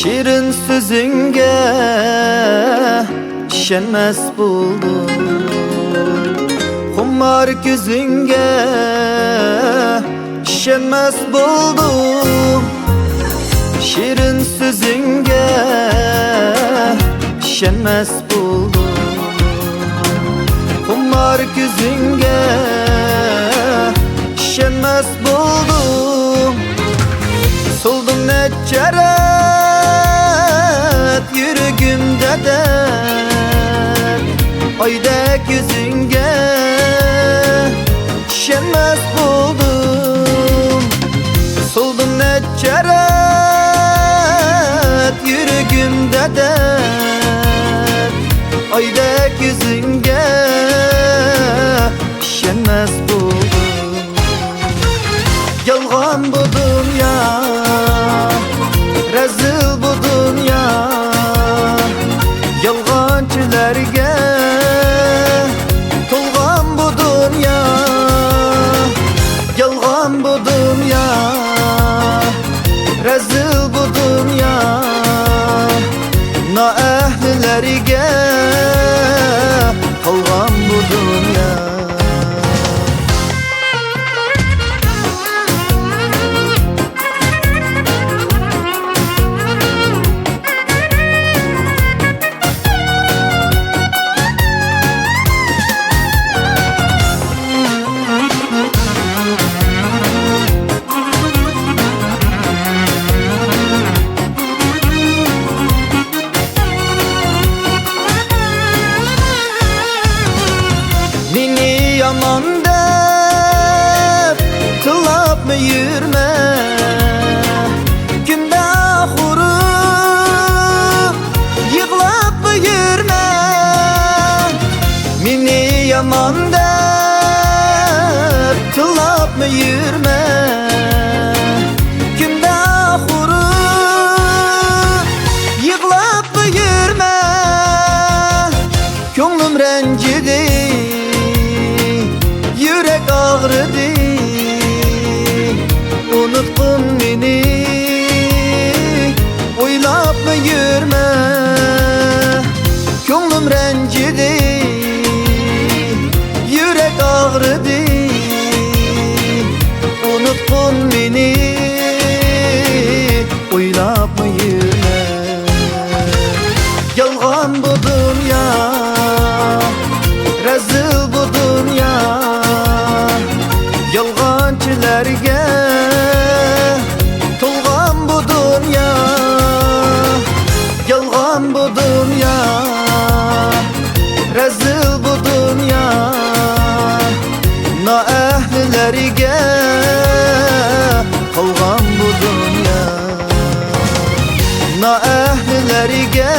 Şirin sözünge işenmez buldum, Humar gözünge işenmez buldum. Şirin sözünge işenmez buldum, Humar gözünge işenmez buldum. Soldum neçeret yüreğimde dert, ayda gözünge işenmez buldum. Soldum neçeret yüreğimde dert, ayda gözünge işenmez buldum. Yalgan bu dünya, rezil bu dünya, yalgancılarga tolgan bu dünya. Yalgan bu dünya, rezil bu dünya, naehlilerge kalgan bu dünya. Beni yaman dep tılap mı yürme, günde huru yıglap mı yürme. Beni yaman dep tılap mı yürme, günde huru yıglap mı yürme. Könglim rencidi, yürek ağrıdı, unuttun beni, oylap mı yürme. Könglim rencidi, yürek ağrıdı, unuttun beni, oylap mı yürme. Yalgan bu dünya, rezil bu dünya, yalgancılarga tolgan bu dünya. Yalgan bu dünya, rezil bu dünya, naehlilerge kalgan bu dünya. Naehlilerge